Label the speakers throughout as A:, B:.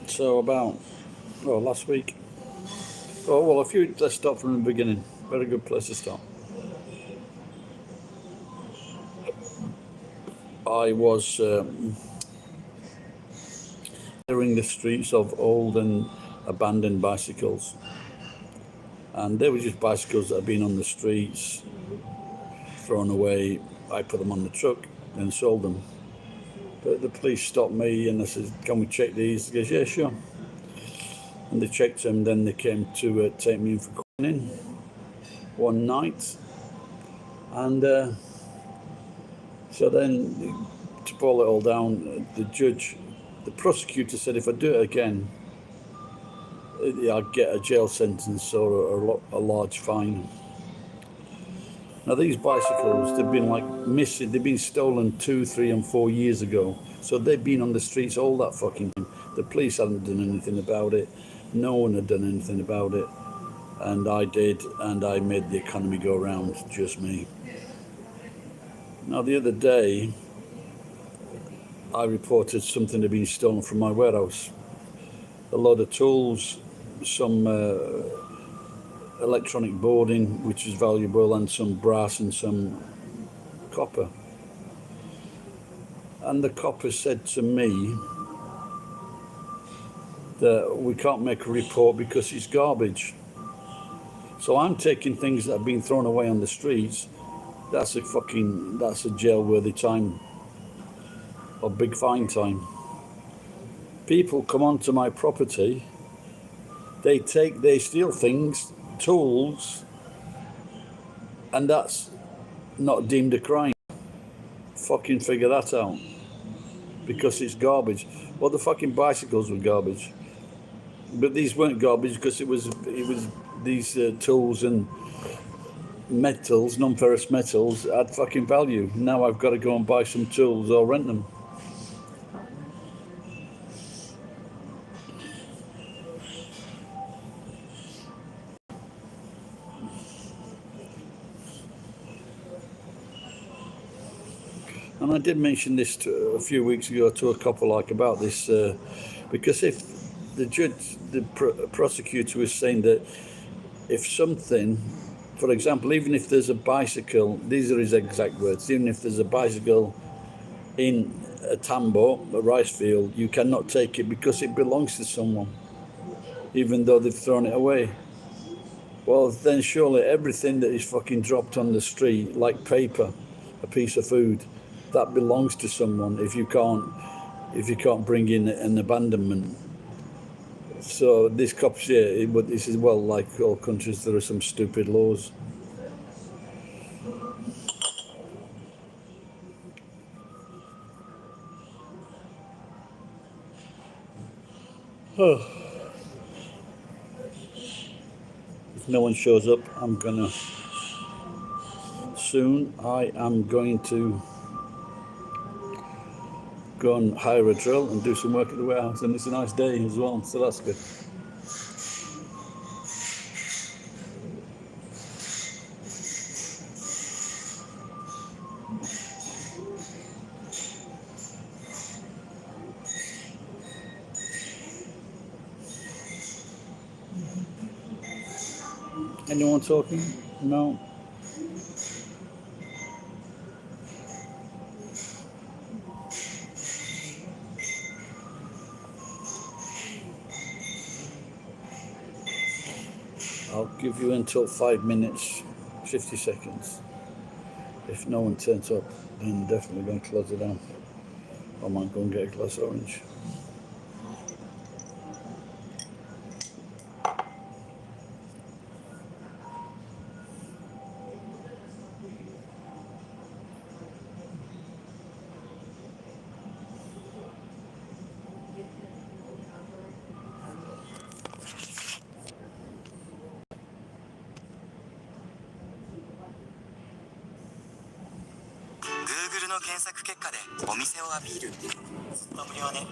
A: So about, well, last week. Oh, well, let's start from the beginning. Very good place to start. I was clearing the streets of old and abandoned bicycles. And they were just bicycles that had been on the streets, thrown away. I put them on the truck and sold them. But the police stopped me and I said, "Can we check these?" He goes, "Yeah, sure." And they checked them. Then they came to take me in for questioning one night. And so then, to boil it all down, the prosecutor said if I do it again, I'd get a jail sentence or a large fine. Now these bicycles, they've been like missing, they've been stolen 2, 3 and 4 years ago. So they've been on the streets all that fucking time. The police hadn't done anything about it. No one had done anything about it. And I did, and I made the economy go round, just me. Now the other day, I reported something had been stolen from my warehouse. A lot of tools, some electronic boarding, which is valuable, and some brass and some copper. And the copper said to me that we can't make a report because it's garbage. So I'm taking things that have been thrown away on the streets. That's a jail-worthy time or big fine time. People come onto my property, they steal things, tools, and that's not deemed a crime. Fucking figure that out. Because it's garbage. Well, the fucking bicycles were garbage. But these weren't garbage because it was these tools and metals, non-ferrous metals, had fucking value. Now I've got to go and buy some tools or rent them. And I did mention this a few weeks ago to a couple about this, because if the prosecutor was saying that if something, for example, even if there's a bicycle, these are his exact words, even if there's a bicycle in a tambo, a rice field, you cannot take it because it belongs to someone, even though they've thrown it away. Well, then surely everything that is fucking dropped on the street, like paper, a piece of food, that belongs to someone if you can't bring in an abandonment. So this cop here, he says, well, like all countries, there are some stupid laws. If no one shows up, I am going to go and hire a drill and do some work at the warehouse, and it's a nice day as well, so that's good. Anyone talking? No? I'll give you until 5 minutes, 50 seconds. If no one turns up, then definitely going to close it down. I might go and get a glass of orange.
B: Google の検索結果でお店をアピール。ずっと無料ね。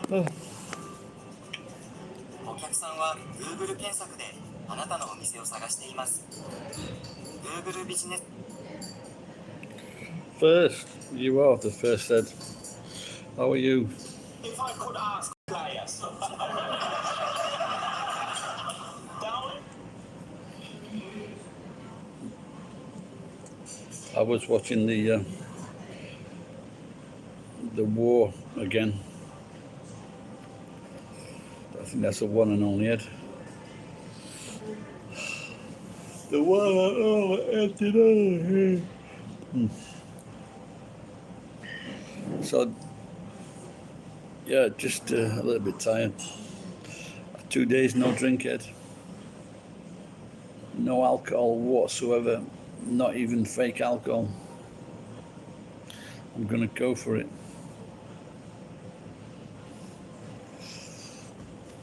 B: お客さんは Google 検索であなたのお店を探しています。Google ビジネス。
A: First, you are the first, Ed. How are you?
C: If I could ask players.
A: I was watching the war again. I think that's the one and only Ed. The one and only Ed, you know. So, yeah, just a little bit tired. 2 days no drink, Ed. No alcohol whatsoever. Not even fake alcohol. I'm gonna go for it.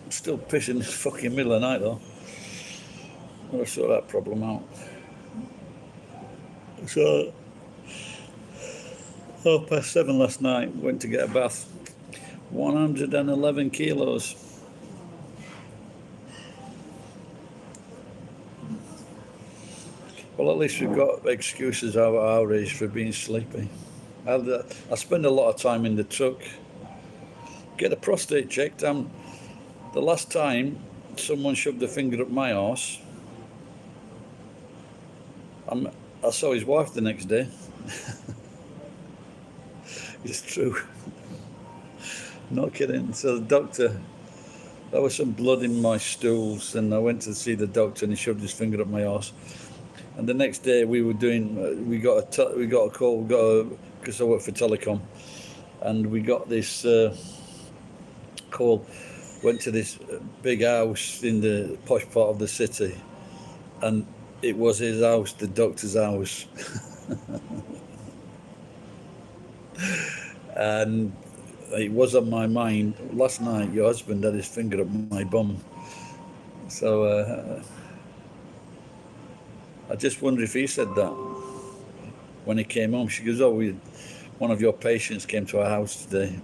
A: I'm still pissing this fucking middle of the night though. I'm gonna sort that problem out. So, 7:30 last night, went to get a bath. 111 kilos. Well, at least we've got excuses at our age for being sleepy. I spend a lot of time in the truck. Get a prostate checked. The last time someone shoved a finger up my arse, I saw his wife the next day. It's true. Not kidding. So the doctor, there was some blood in my stools, and I went to see the doctor, and he shoved his finger up my arse. And the next day we were doing, we got a call, because I work for Telecom, and we got this call. Went to this big house in the posh part of the city, and it was his house, the doctor's house. And it was on my mind last night. Your husband had his finger up my bum, so I just wonder if he said that when he came home. She goes, "Oh, one of your patients came to our house today."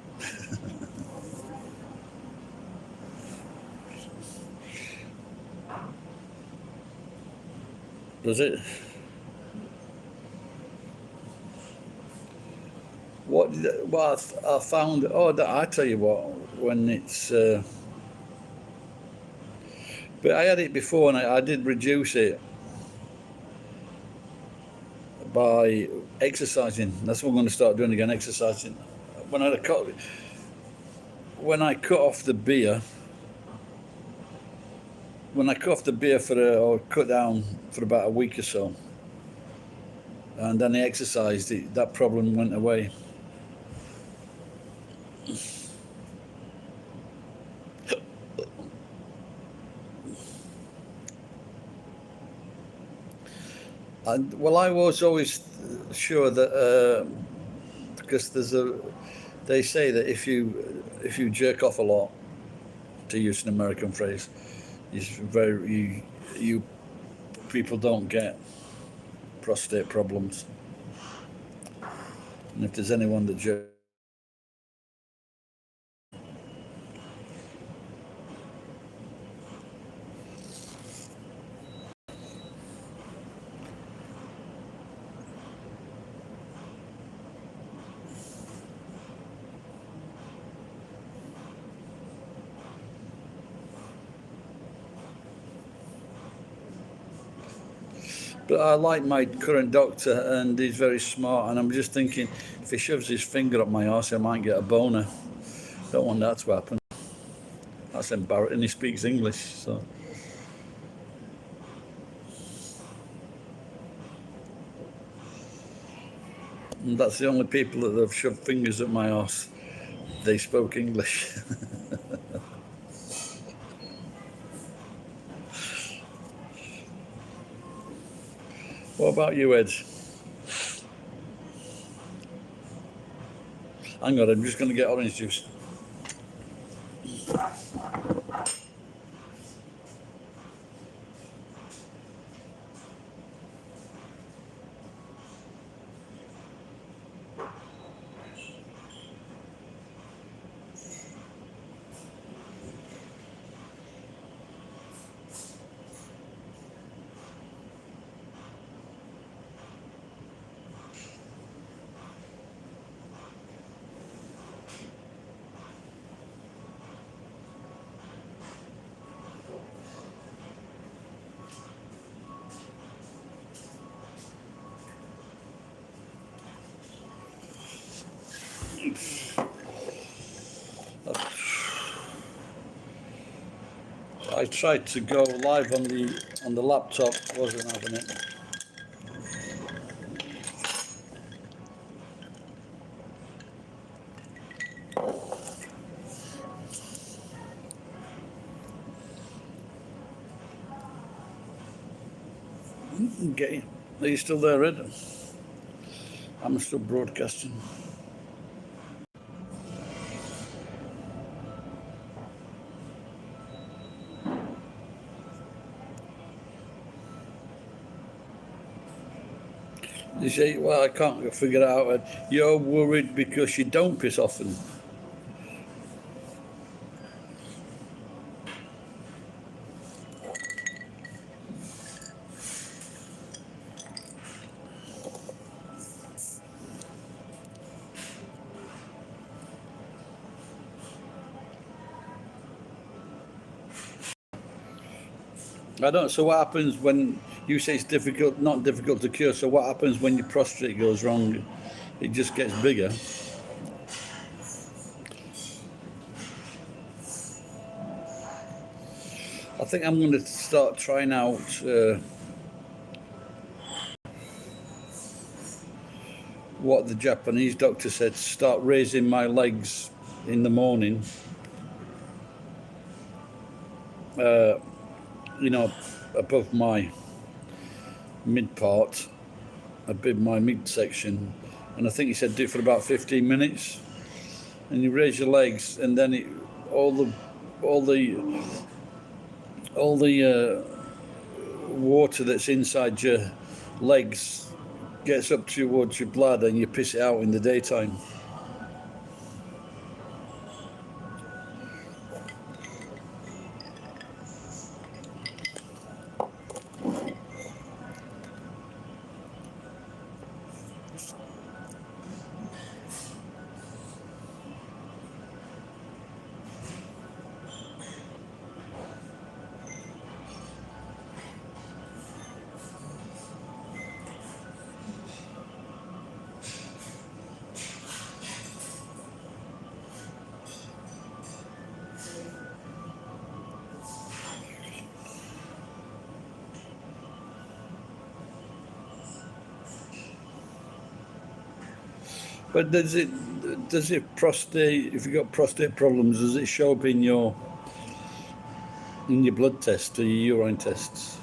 A: Does it? What I found? Oh, I tell you what. When it's, but I had it before, and I did reduce it by exercising. That's what I'm going to start doing again. Exercising. When I cut off the beer. When I cut off the beer or cut down for about a week or so, and then I exercised, that problem went away. Well, I was always sure that because they say that if you jerk off a lot, to use an American phrase, you people don't get prostate problems. And if there's anyone that jerks, but I like my current doctor, and he's very smart, and I'm just thinking, if he shoves his finger up my arse, I might get a boner. Don't want that to happen. That's embarrassing. And he speaks English, so. And that's the only people that have shoved fingers up my arse. They spoke English. What about you, Ed? Hang on, I'm just going to get orange juice. I tried to go live on the laptop, wasn't having it. Okay, are you still there, Ed? I'm still broadcasting. You say, well, I can't figure it out. Ed. You're worried because you don't piss often. I don't. So what happens when you say it's difficult, not difficult to cure? So what happens when your prostate goes wrong? It just gets bigger. I think I'm going to start trying out what the Japanese doctor said. Start raising my legs in the morning. You know, above my mid part, above my midsection, and I think he said do it for about 15 minutes, and you raise your legs, and then all the water that's inside your legs gets up towards your bladder, and you piss it out in the daytime. But does it prostate? If you've got prostate problems, does it show up in your blood test or your urine tests?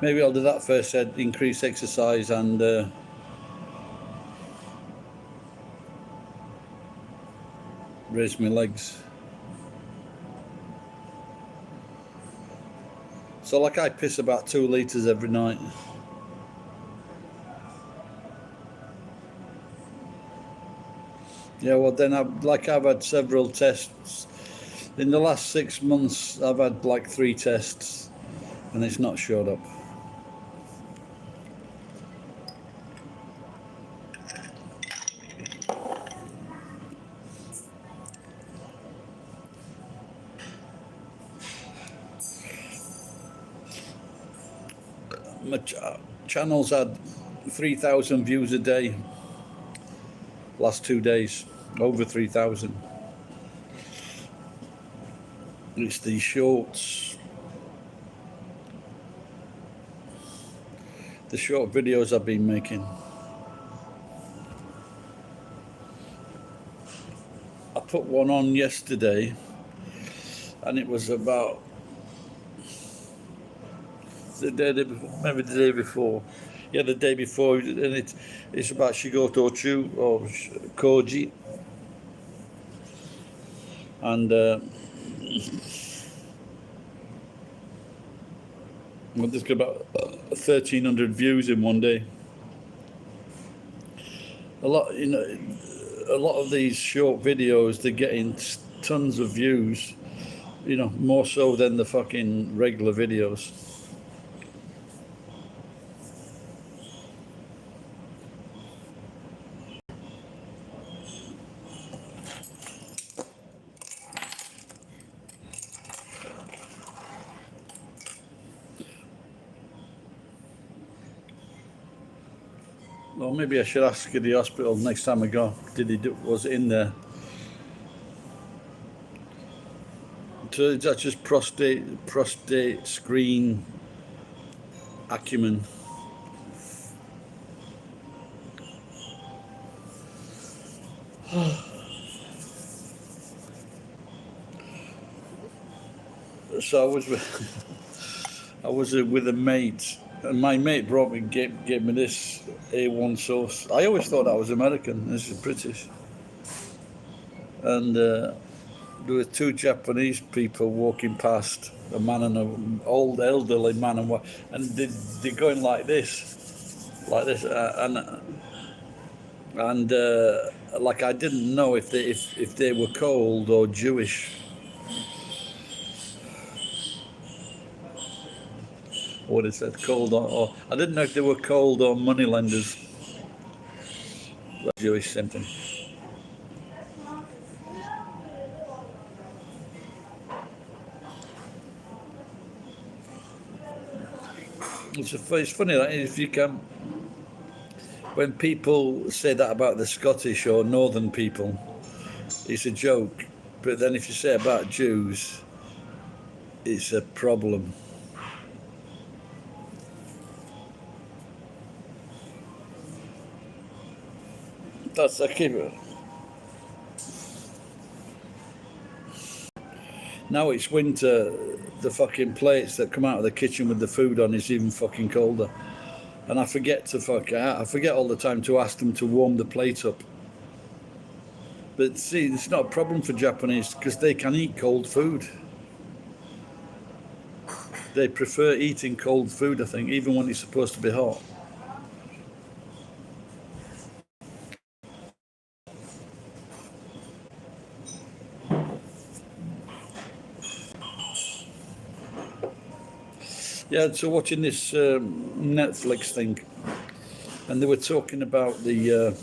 A: Maybe I'll do that first. Ed, increase exercise and raise my legs. So like I piss about 2 litres every night. Yeah, well then I've had several tests. In the last 6 months I've had like 3 tests and it's not showed up. My channel's had 3,000 views a day last 2 days, over 3,000. It's the shorts, the short videos I've been making. I put one on yesterday and it was about the day before. Yeah, the day before, and it's about Shigoto Chu or Koji, and well, just got about 1,300 views in one day. A lot of these short videos, they're getting tons of views, more so than the fucking regular videos. Well, maybe I should ask at the hospital next time I go. Was it in there? So that's just prostate screen acumen. So I was with a mate, and my mate gave me this A1 sauce. I always thought that was American. This is British. And there were two Japanese people walking past, a man and an old elderly man, and they're going like this, and like I didn't know if they were cold or Jewish. What it said, cold or I didn't know if they were cold or moneylenders. Jewish something. It's funny that if you can, when people say that about the Scottish or Northern people, it's a joke. But then if you say about Jews, it's a problem. That's a keeper. Now it's winter, the fucking plates that come out of the kitchen with the food on is even fucking colder. And I forget all the time to ask them to warm the plate up. But see, it's not a problem for Japanese because they can eat cold food. They prefer eating cold food, I think, even when it's supposed to be hot. Yeah, so watching this Netflix thing, and they were talking about the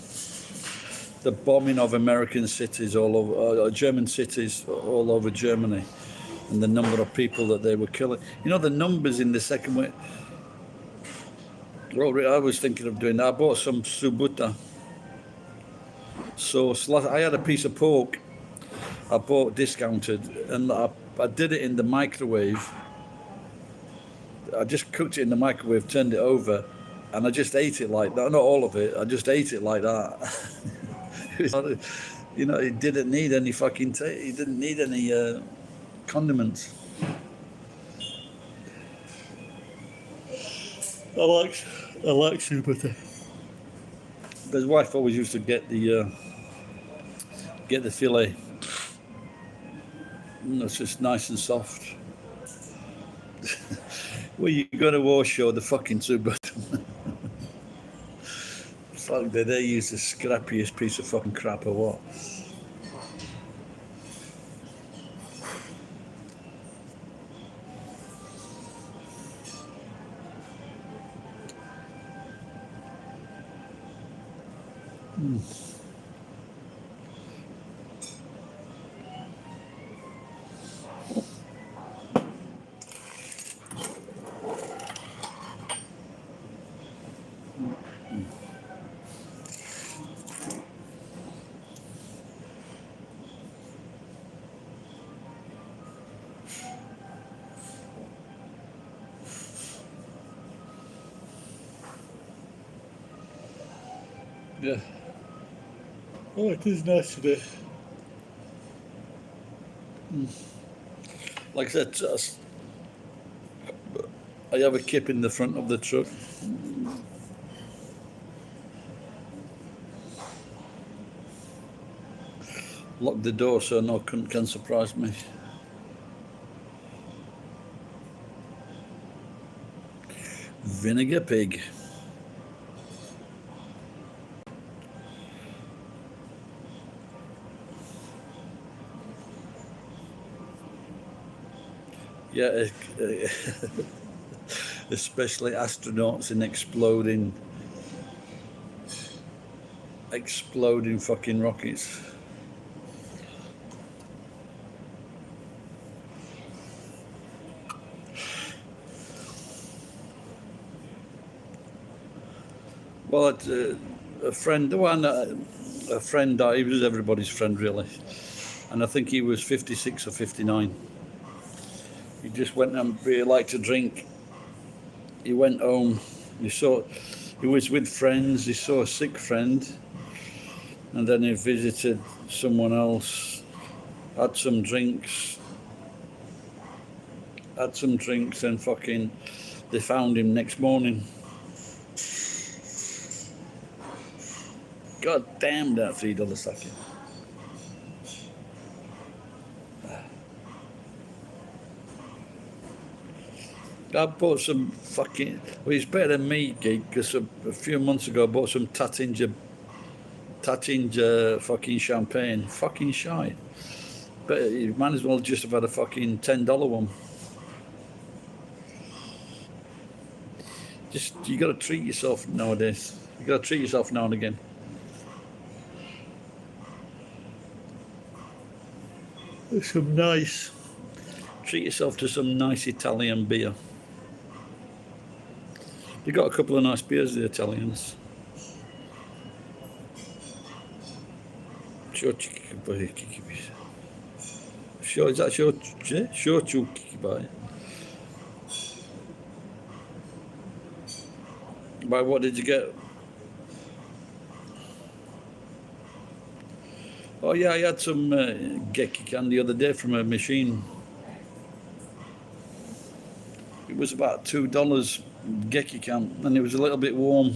A: bombing of American cities all over, German cities all over Germany, and the number of people that they were killing. You know, the numbers in the second wave. Well, I was thinking of doing that. I bought some Subuta sauce. I had a piece of pork I bought discounted, and I did it in the microwave. I just cooked it in the microwave, turned it over, and I just ate it like that. Not all of it. I just ate it like that. You know, it didn't need any fucking it didn't need any condiments. I like Subuta. His wife always used to get the fillet. It's just nice and soft. Well, you go to Warsaw, the fucking Subuta. It's like they use the scrappiest piece of fucking crap or what? Yeah. Oh, it is nice today. Like I said, I have a kip in the front of the truck. Lock the door so no cunt can surprise me. Vinegar pig. Yeah, especially astronauts in exploding fucking rockets. Well, a friend, a friend died. He was everybody's friend, really. And I think he was 56 or 59. He just went and really liked to drink. He went home. He was with friends. He saw a sick friend, and then he visited someone else. Had some drinks, and fucking, they found him next morning. God damn that $3 sake. I bought some fucking, well, he's better than me, Geek, because a few months ago I bought some Taittinger fucking champagne. Fucking shite. But you might as well just have had a fucking $10 one. Just, you gotta treat yourself nowadays. You gotta treat yourself now and again. There's some nice, treat yourself to some nice Italian beer. They got a couple of nice beers, the Italians. Sure, is that sure Chikibai? By what did you get? Oh yeah, I had some Gekikan the other day from a machine. It was about $2 Gekikan, and it was a little bit warm.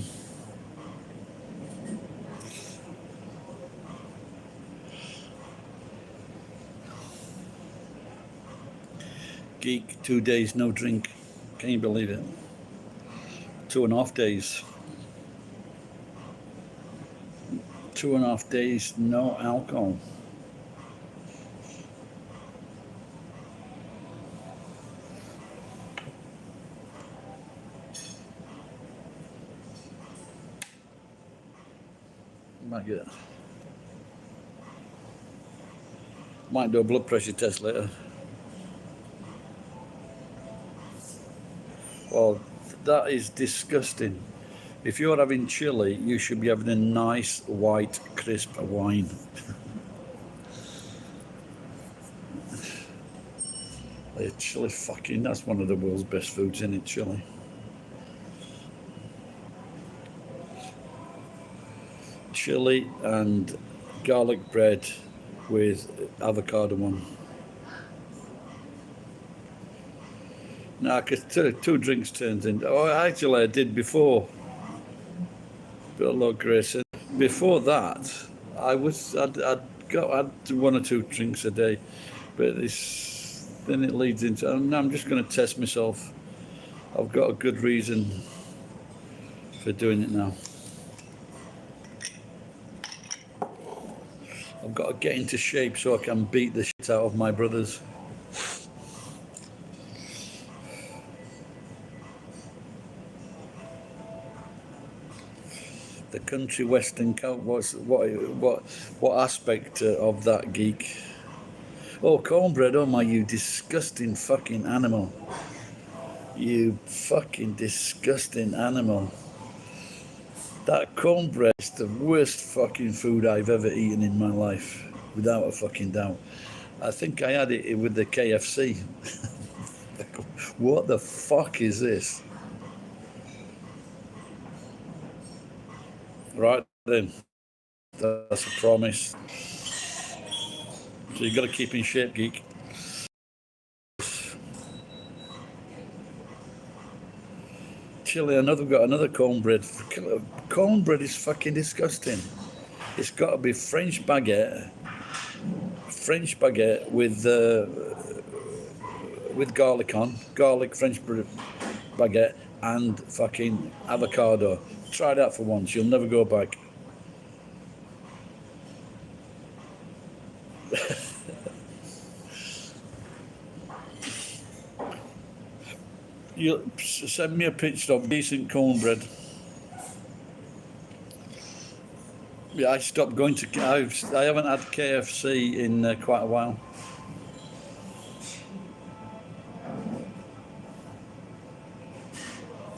A: Geek, 2 days no drink. Can you believe it? 2.5 days. 2.5 days no alcohol. Might do a blood pressure test later. Well, that is disgusting. If you're having chili, you should be having a nice white crisp wine. Chili, fucking, that's one of the world's best foods, isn't it, chili? Chili and garlic bread with avocado on. No, because two drinks turns into. Oh, actually, I did before. But Lord Grace, before that, I'd had 1 or 2 drinks a day, but then it leads into. I'm just going to test myself. I've got a good reason for doing it now. I've got to get into shape so I can beat the shit out of my brothers. The country western coat. What aspect of that, Geek? Oh, cornbread. Oh my, you disgusting fucking animal. You fucking disgusting animal. That cornbread is the worst fucking food I've ever eaten in my life, without a fucking doubt. I think I had it with the KFC. What the fuck is this? Right then, that's a promise. So you got to keep in shape, Geek. Chili, got another cornbread. Cornbread is fucking disgusting. It's got to be French baguette with garlic on, garlic French baguette, and fucking avocado. Try that for once, you'll never go back. You send me a picture of decent cornbread. Yeah, I stopped going to. I haven't had KFC in quite a while.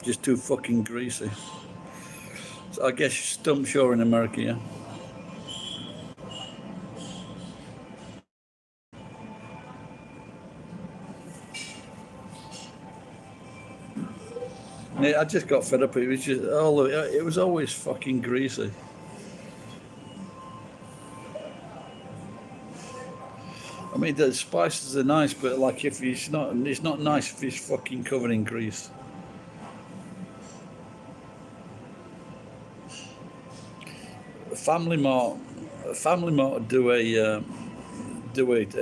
A: Just too fucking greasy. So I guess Stump Shore in America, yeah. Yeah, I just got fed up. It was just it was always fucking greasy. I mean, the spices are nice, but like if it's not nice if it's fucking covered in grease. Family Mart, Family Mart do a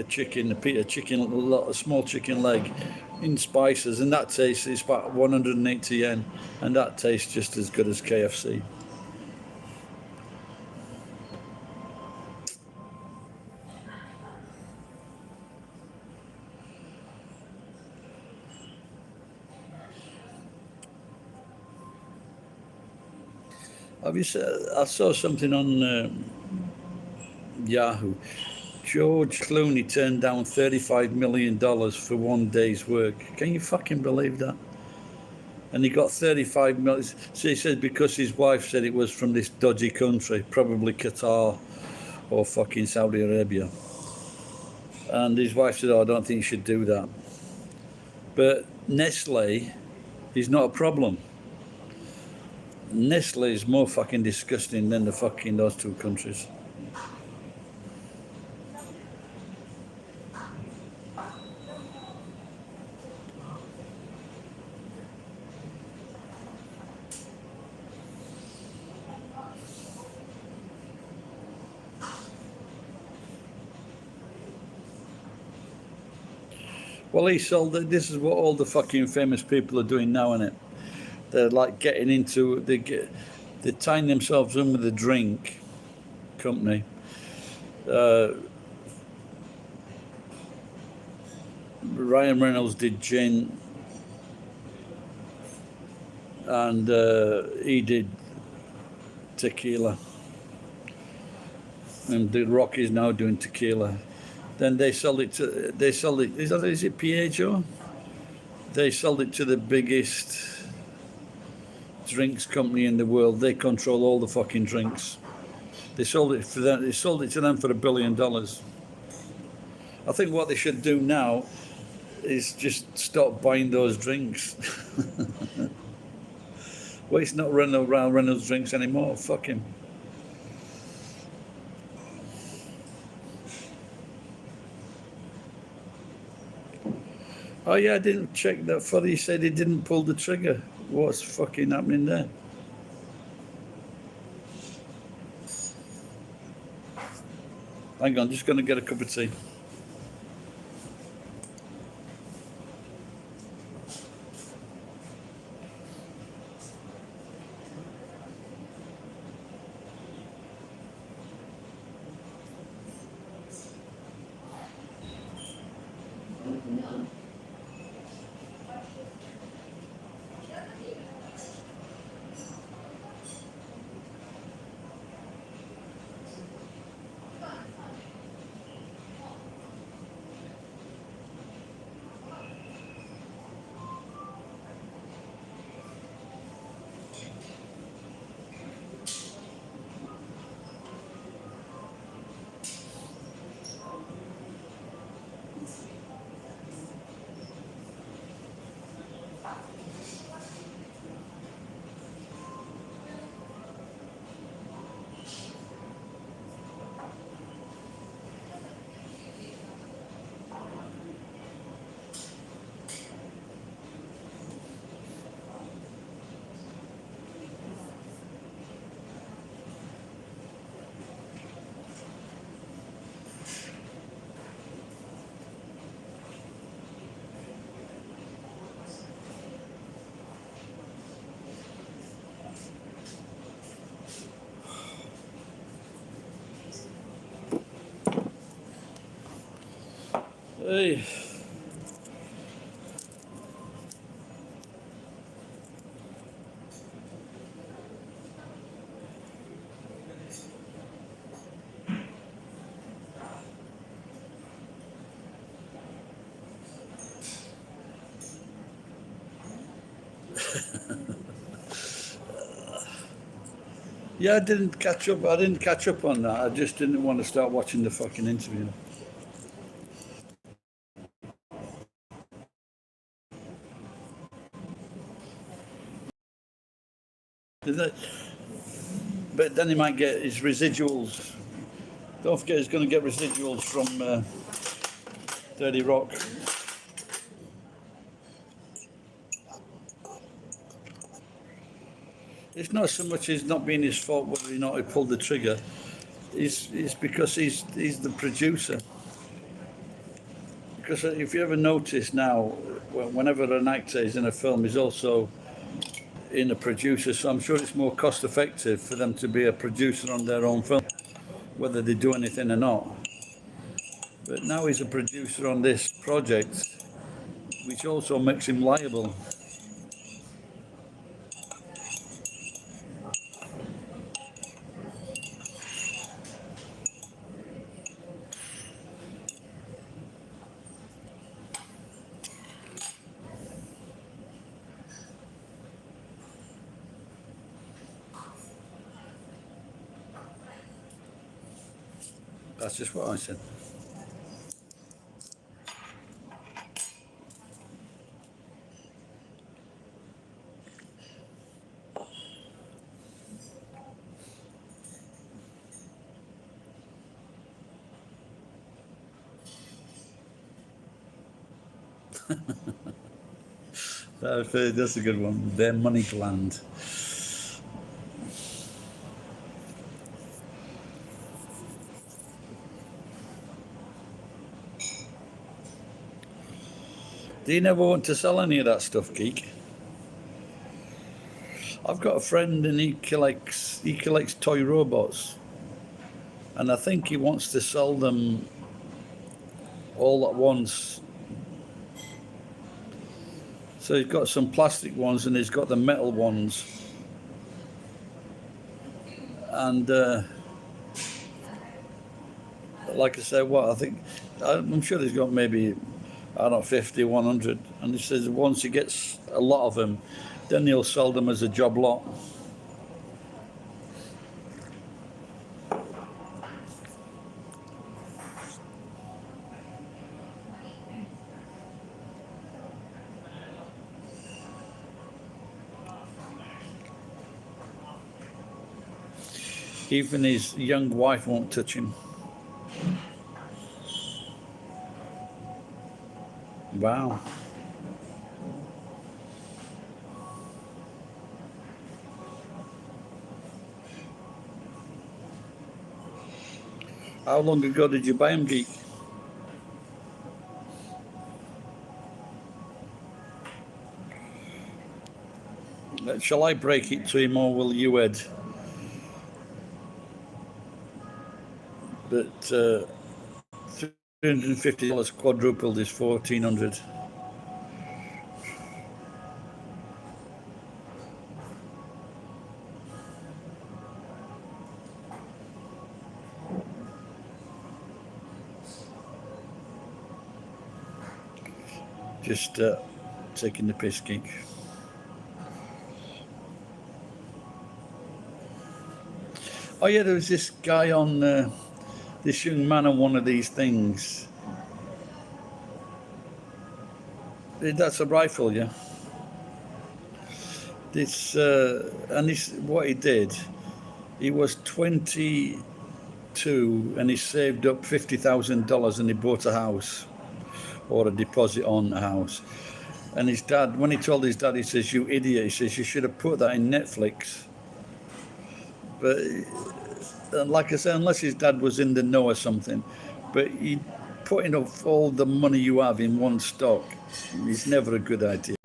A: chicken, a small chicken leg in spices, and that tastes it's about 180 yen, and that tastes just as good as KFC. Have you seen, I saw something on Yahoo. George Clooney turned down $35 million for one day's work. Can you fucking believe that? And he got 35 million. So he said because his wife said it was from this dodgy country, probably Qatar or fucking Saudi Arabia. And his wife said, "Oh, I don't think you should do that." But Nestle is not a problem. Nestle is more fucking disgusting than the fucking those two countries. Well, he sold it. This is what all the fucking famous people are doing now, isn't it? They're like getting into they're tying themselves in with a drink company. Uh, Ryan Reynolds did gin, and he did tequila, and The Rock is now doing tequila. Then they sold it. Is it Piaggio? They sold it to the biggest drinks company in the world. They control all the fucking drinks. They sold it for them. They sold it to them for $1 billion. I think what they should do now is just stop buying those drinks. Well, it's not Reynolds drinks anymore. Fuck him. Oh yeah, I didn't check that further. He said he didn't pull the trigger. What's fucking happening there? Hang on, just going to get a cup of tea. Hey. Yeah, I didn't catch up. I didn't catch up on that. I just didn't want to start watching the fucking interview. But then he might get his residuals. Don't forget, he's going to get residuals from 30 Rock. It's not so much it's not being his fault whether or not he pulled the trigger. It's because he's the producer. Because if you ever notice now, whenever an actor is in a film, he's also in a producer. So I'm sure it's more cost effective for them to be a producer on their own film, whether they do anything or not. But now he's a producer on this project, which also makes him liable. That's just what I said. That's a good one. Their money gland. Do you never want to sell any of that stuff, Geek? I've got a friend and he collects toy robots, and I think he wants to sell them all at once. So he's got some plastic ones and he's got the metal ones, and like I said, I'm sure he's got maybe, I don't know, 50, 100, and he says once he gets a lot of them, then he'll sell them as a job lot. Even his young wife won't touch him. Wow. How long ago did you buy him, Geek? Shall I break it to him or will you, Ed? But $350 quadrupled is $1,400. Just taking the piss, Geek. Oh yeah, there was this guy on, this young man on one of these things. That's a rifle, yeah. This and this, what he did, he was 22 and he saved up $50,000 and he bought a house or a deposit on a house. And his dad, when he told his dad, he says, "You idiot," he says, "you should have put that in Netflix." But like I said, unless his dad was in the know or something, but putting up all the money you have in one stock is never a good idea.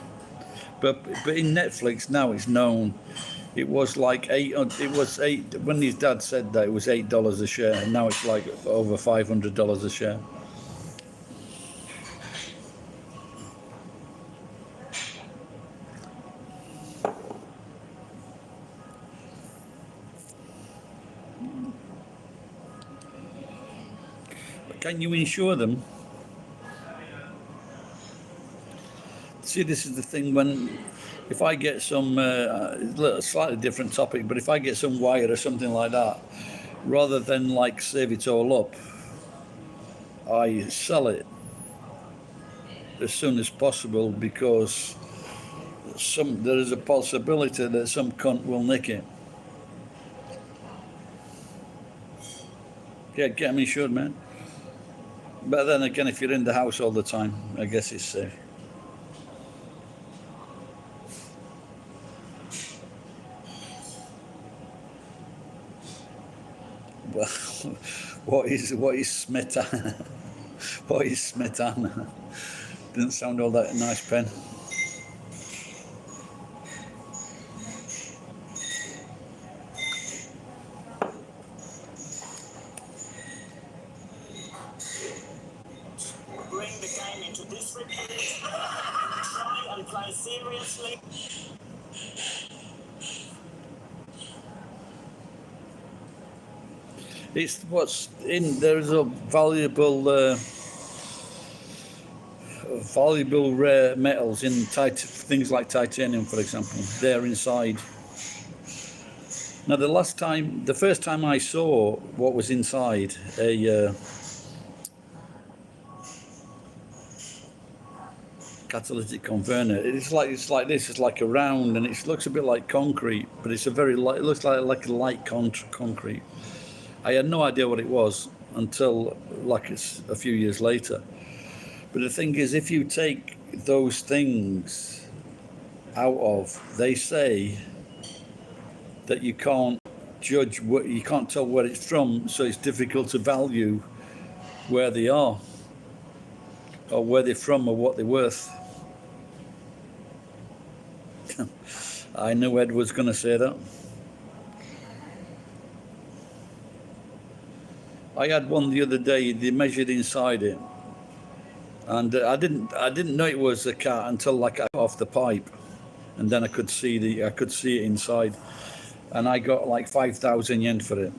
A: But in Netflix now it's known. It was like eight. When his dad said that it was $8 a share, and now it's like over $500 a share. Can you insure them? See, this is the thing when, if I get some, slightly different topic, but if I get some wire or something like that, rather than like save it all up, I sell it as soon as possible because there is a possibility that some cunt will nick it. Yeah, get them insured, man. But then again, if you're in the house all the time, I guess it's safe. Well, what is smetana? What is smetana? Didn't sound all that nice, pen.
B: Bring the game into disrepute. Try and play seriously.
A: It's what's in there is a valuable rare metals in things like titanium, for example. They're inside. Now, the first time I saw what was inside a catalytic converter, it's like this. It's like a round, and it looks a bit like concrete, but it's a very light. It looks like a light concrete. I had no idea what it was until a few years later. But the thing is, if you take those things out of, they say that you can't judge you can't tell where it's from, so it's difficult to value where they are or where they're from or what they're worth. I knew Ed was going to say that. I had one the other day. They measured inside it, and I didn't know it was a cat until I got off the pipe, and then I could see it inside, and I got like 5,000 yen for it.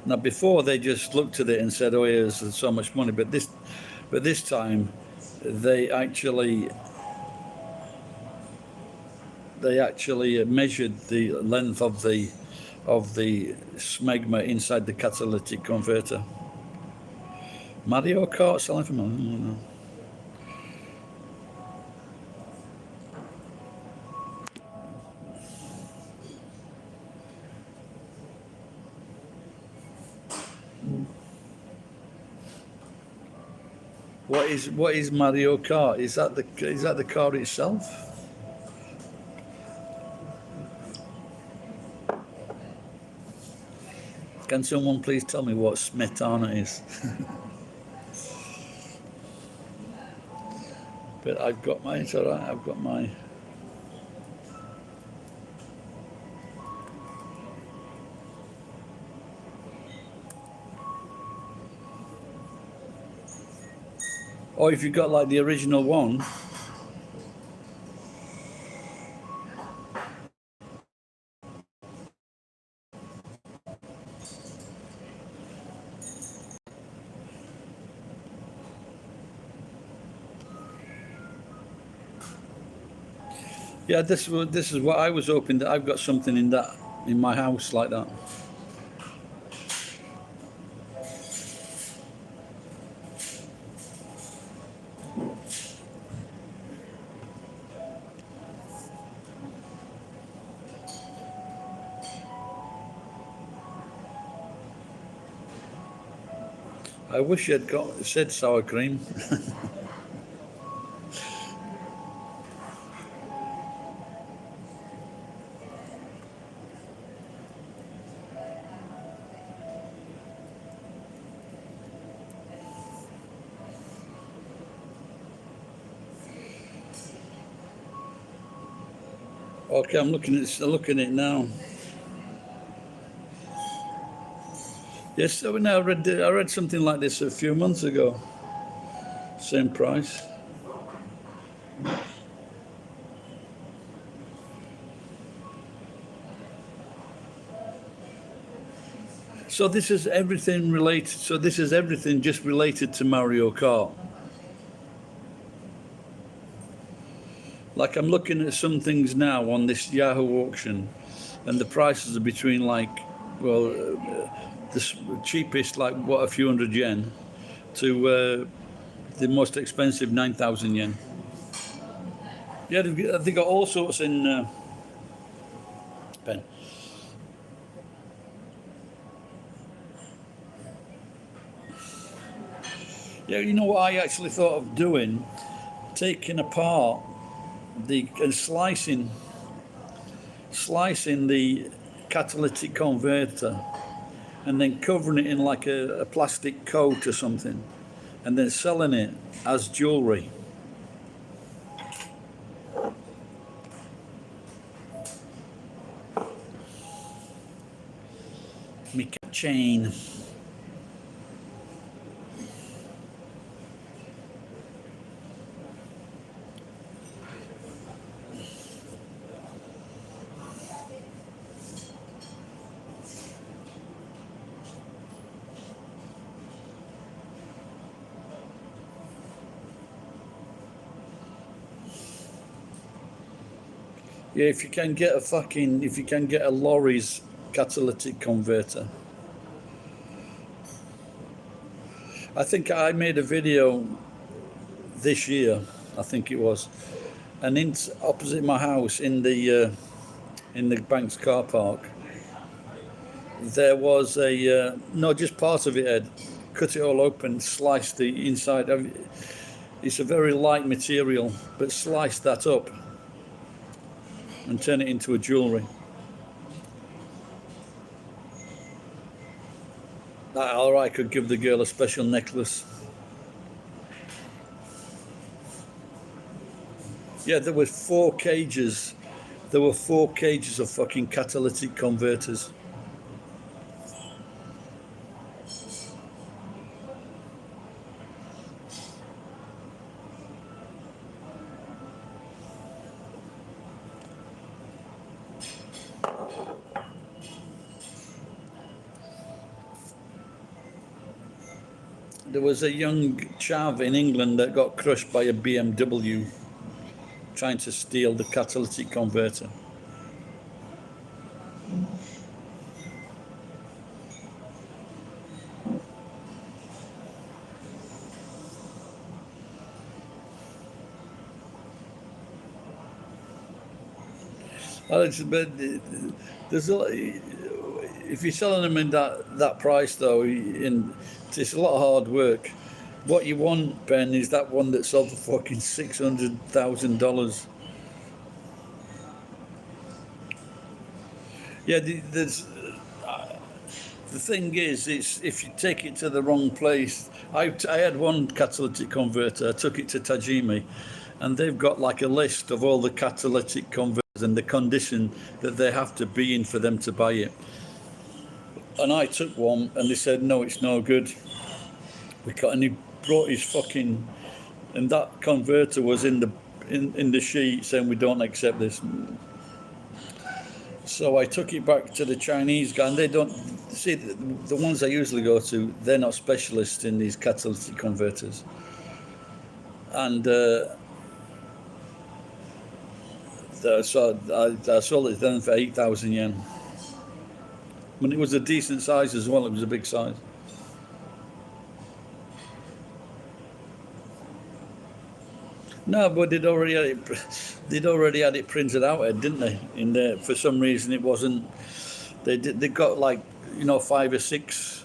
A: Now, before they just looked at it and said, "Oh, here's so much money," but this time they actually measured the length of the smegma inside the catalytic converter. Mario Kart selling for money? I don't know. What is Mario Kart? Is that the car itself? Can someone please tell me what smetana is? But I've got mine, it's all right, I've got mine. Or if you've got like the original one, yeah, this is what I was hoping, that I've got something in my house like that. I wish you'd said sour cream. Okay, I'm looking at it now. Yes, so now I read something like this a few months ago. Same price. So this is everything related. So this is everything just related to Mario Kart. Like I'm looking at some things now on this Yahoo auction, and the prices are between like, well, the cheapest like what, a few hundred yen, to the most expensive 9,000 yen. Yeah, they've got all sorts in pen. Yeah, you know what I actually thought of doing? Taking apart the and slicing the catalytic converter, and then covering it in like a plastic coat or something, and then selling it as jewelry. Me chain. Yeah, if you can get a lorry's catalytic converter. I think I made a video this year, I think it was, and in opposite my house in the bank's car park, there was a no, just part of it, Ed. Cut it all open, sliced the inside. It's a very light material, but slice that up and turn it into a jewelry. Or I could give the girl a special necklace. Yeah, there were 4 cages. There were 4 cages of fucking catalytic converters. There was a young chav in England that got crushed by a BMW trying to steal the catalytic converter. But there's if you're selling them in that price though, it's a lot of hard work. What you want, Ben, is that one that sold for fucking $600,000. Yeah, the thing is, it's if you take it to the wrong place. I had one catalytic converter. I took it to Tajimi, and they've got like a list of all the catalytic converters and the condition that they have to be in for them to buy it. And I took one, and they said no, it's no good. And he brought his fucking, and that converter was in the sheet saying we don't accept this. So I took it back to the Chinese guy, and they don't see the ones I usually go to. They're not specialists in these catalytic converters, and so I sold it then for 8,000 yen. When it was a decent size as well, it was a big size. No, but they'd already had it printed out, didn't they? In there, for some reason, it wasn't. They got like 5 or 6.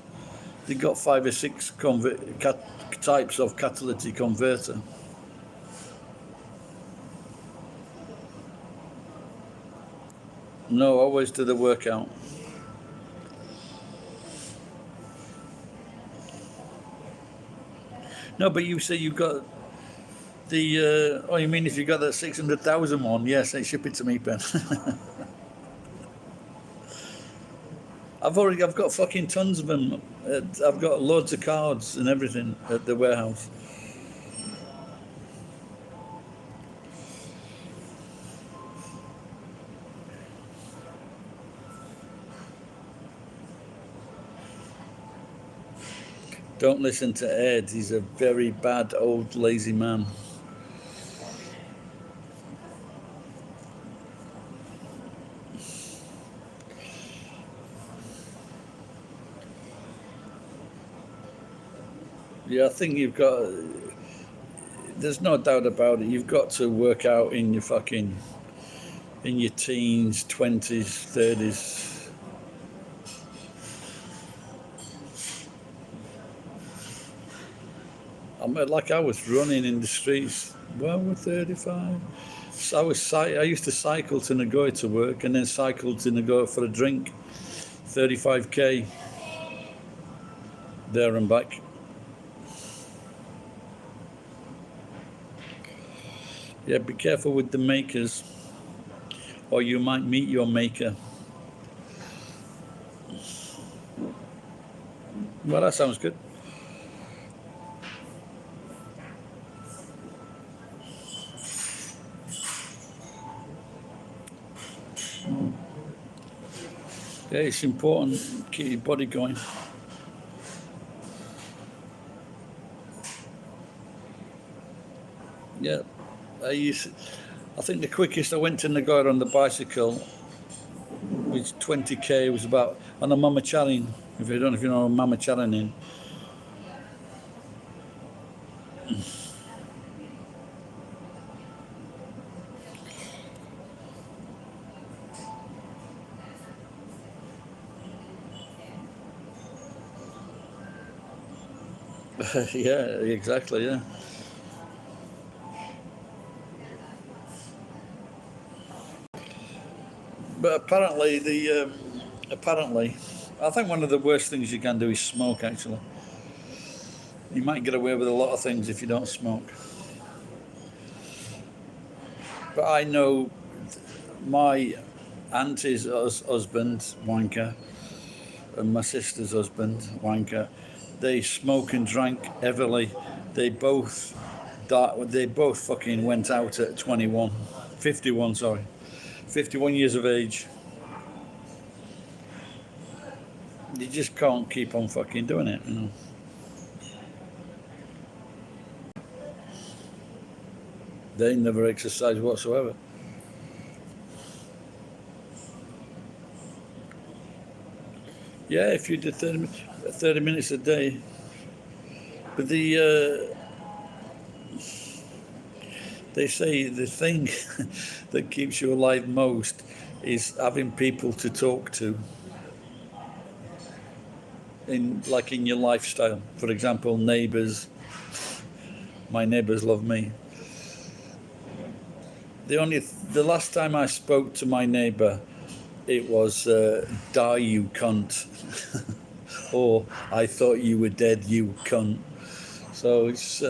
A: They got 5 or 6 types of catalytic converter. No, always do the workout. No, but you say you got the. Oh, you mean if you got that 600,000 one? Yes, they ship it to me, Ben. I've got fucking tons of them. I've got loads of cards and everything at the warehouse. Don't listen to Ed. He's a very bad old lazy man. Yeah, I think you've got. There's no doubt about it. You've got to work out in your teens, 20s, 30s. I was running in the streets. Well, we're 35. So I used to cycle to Nagoya to work, and then cycle to Nagoya for a drink. 35k there and back. Yeah, be careful with the makers, or you might meet your maker. Well, that sounds good. Yeah, it's important to keep your body going. Yeah, I think the quickest I went to Nagoya on the bicycle was 20k. It was about on a Mama Charin. If you don't know if you know Mama Charin in. Yeah, exactly. Yeah. But apparently, I think one of the worst things you can do is smoke. Actually, you might get away with a lot of things if you don't smoke. But I know my auntie's husband, wanker, and my sister's husband, wanker. They smoke and drank heavily. They both died. They both fucking went out at 51, sorry, 51 years of age. You just can't keep on fucking doing it, you know. They never exercise whatsoever. Yeah, if you did 30 minutes a day. But they say the thing that keeps you alive most is having people to talk to in your lifestyle. For example, neighbours. My neighbours love me. The last time I spoke to my neighbour, it was die you cunt, or I thought you were dead you cunt. So it's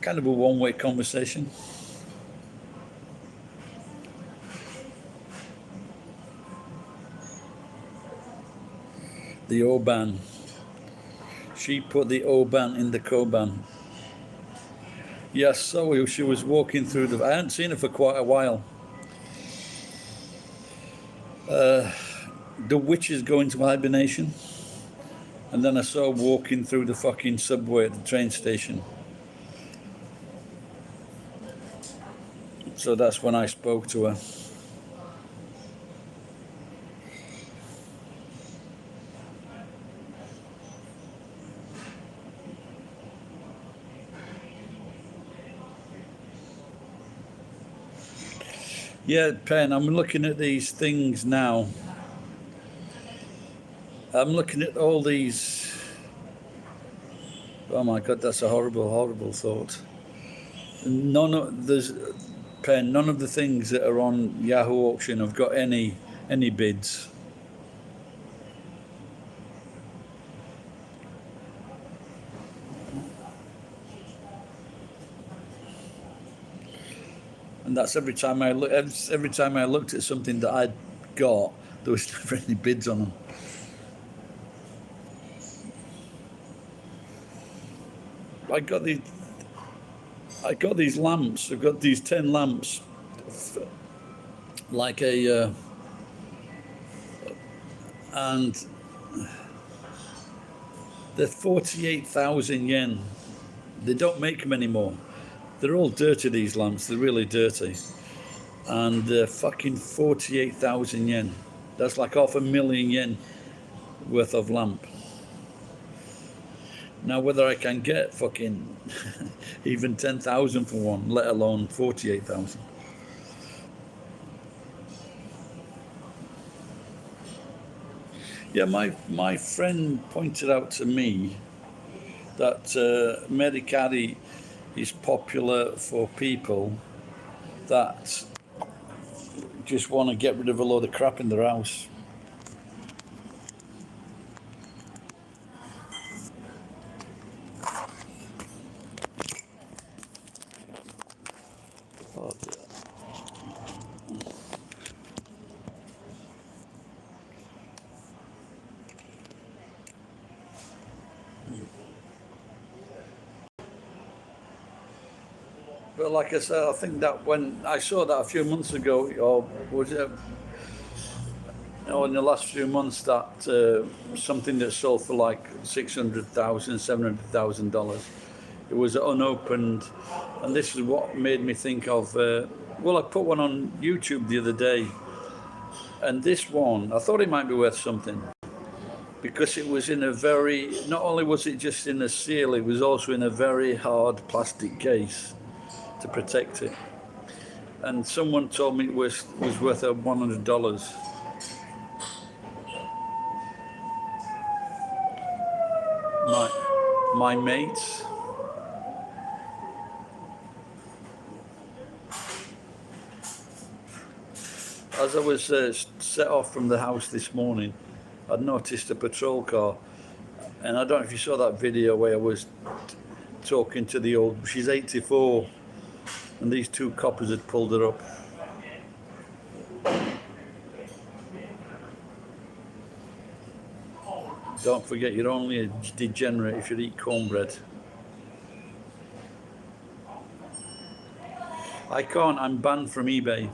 A: kind of a one-way conversation. The Oban. She put the Oban in the Koban. Yes, so she was walking through I hadn't seen her for quite a while. The witches go into hibernation, and then I saw her walking through the fucking subway at the train station. So that's when I spoke to her. Yeah, Pen, I'm looking at these things now. I'm looking at all these. Oh my God, that's a horrible, horrible thought. None of the things that are on Yahoo auction have got any bids. And that's every time I looked at something that I'd got, there was never any bids on them. I got these lamps. I've got these 10 lamps, like and they're 48,000 yen. They don't make them anymore. They're all dirty, these lamps. They're really dirty. And they're fucking 48,000 yen. That's like 500,000 yen worth of lamp. Now, whether I can get fucking even 10,000 for one, let alone 48,000. Yeah, my friend pointed out to me that Medicare is popular for people that just want to get rid of a load of crap in their house. Oh, dear. But like I said, I think that when I saw that a few months ago, or was it in the last few months, that something that sold for like $600,000, $700,000, it was unopened, and this is what made me think of. Well, I put one on YouTube the other day, and this one I thought it might be worth something because it was in a very. Not only was it just in a seal, it was also in a very hard plastic case to protect it. And someone told me it was worth $100. My mates. As I was set off from the house this morning, I'd noticed a patrol car, and I don't know if you saw that video where I was talking to the old. She's 84, and these two coppers had pulled her up. Don't forget, you're only a degenerate if you eat cornbread. I can't. I'm banned from eBay.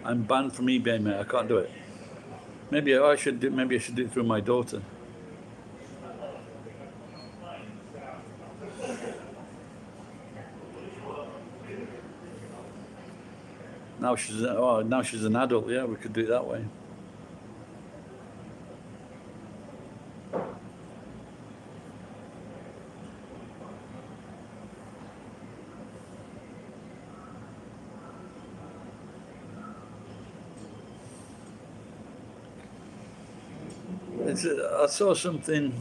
A: I'm banned from eBay, mate. I can't do it. Maybe I should do. Maybe I should do it through my daughter. Now she's an adult. Yeah, we could do it that way. I saw something.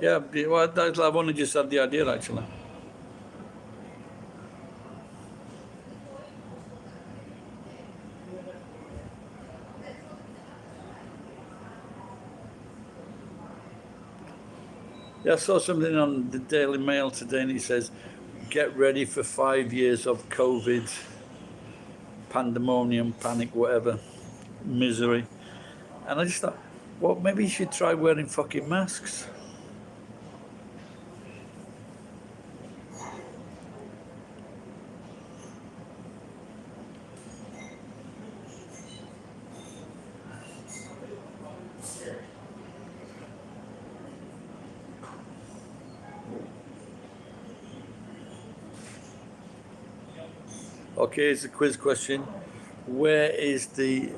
A: Yeah, well, I've only just had the idea actually. Yeah, I saw something on the Daily Mail today, and it says, "Get ready for 5 years of COVID, pandemonium, panic, whatever, misery." And I just thought, well, maybe you should try wearing fucking masks. Okay, here's a quiz question. Where is the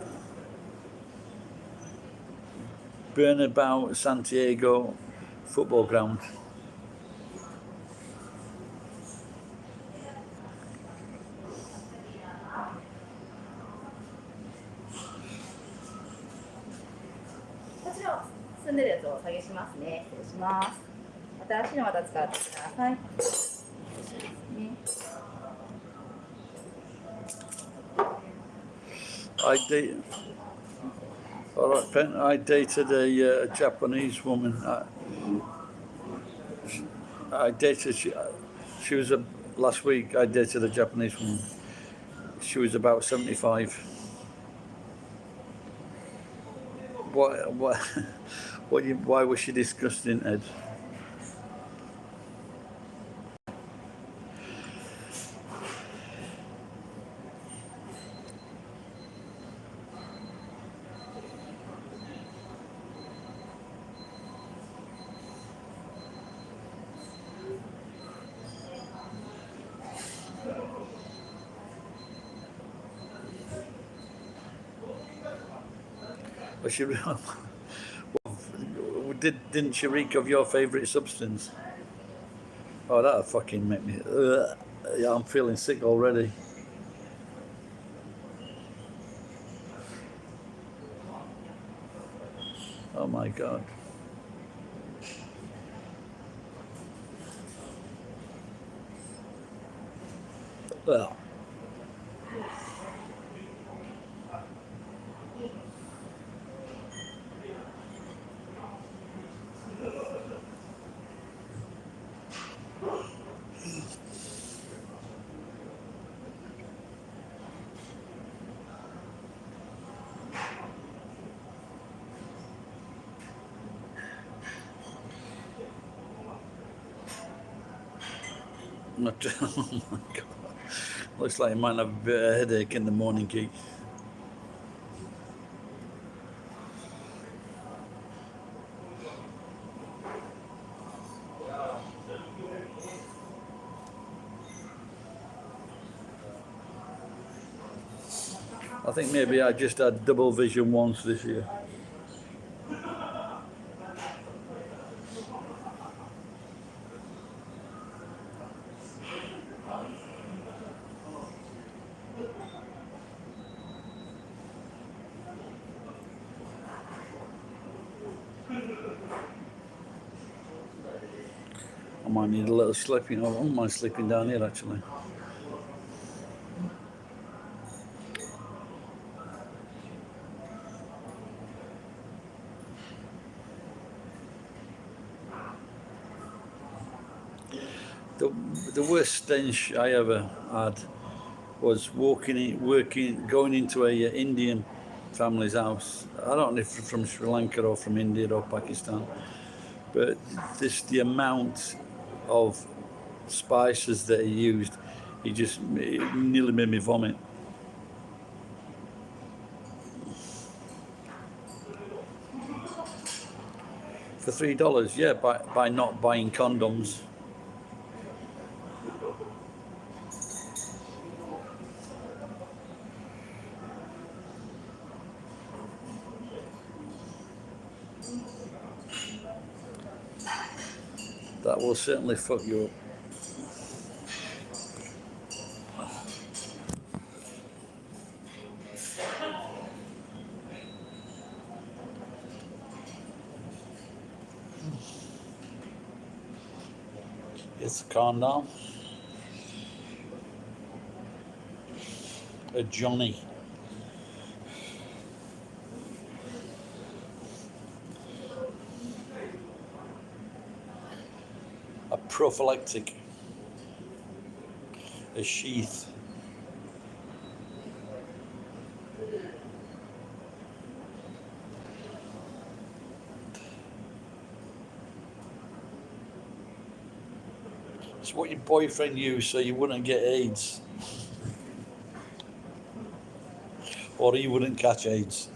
A: Bernabeu Santiago football ground? All right, Pen. I dated a Japanese woman. I dated. She was last week. I dated a Japanese woman. She was about 75. What? Why was she disgusting, Ed? But she didn't she reek of your favourite substance? Oh, that'll fucking make me. Yeah, I'm feeling sick already. Oh my god. Well, not, oh my god. Looks like you might have a bit of a headache in the morning, Keith. I think maybe I just had double vision once this year. I might need a little sleeping. I don't mind sleeping down here actually. The worst stench I ever had was going into a Indian family's house. I don't know if they're from Sri Lanka or from India or Pakistan, but the amount of spices that he used, it nearly made me vomit. For $3, yeah, by not buying condoms. That will certainly fuck you up. It's calm down. A Johnny. A prophylactic. A sheath. It's what your boyfriend used so you wouldn't get AIDS. Or he wouldn't catch AIDS.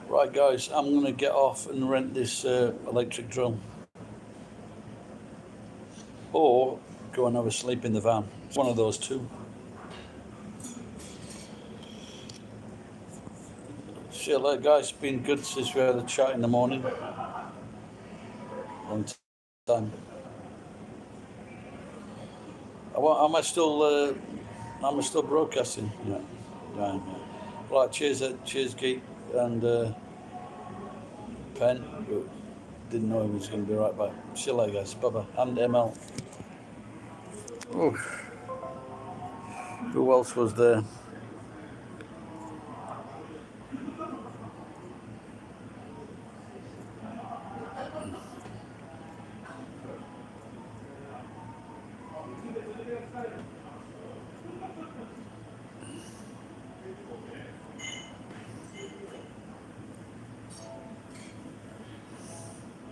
A: Right, guys, I'm going to get off and rent this electric drum. Or go and have a sleep in the van. It's one of those two. See you later, guys. It's been good since we had a chat in the morning. Long time. Am I still? Am I still broadcasting? Yeah. Right. Yeah. Right. Cheers, Geek and Pen. Didn't know he was going to be right back. See you later, guys. Bye bye. And ML. Oh, who else was there?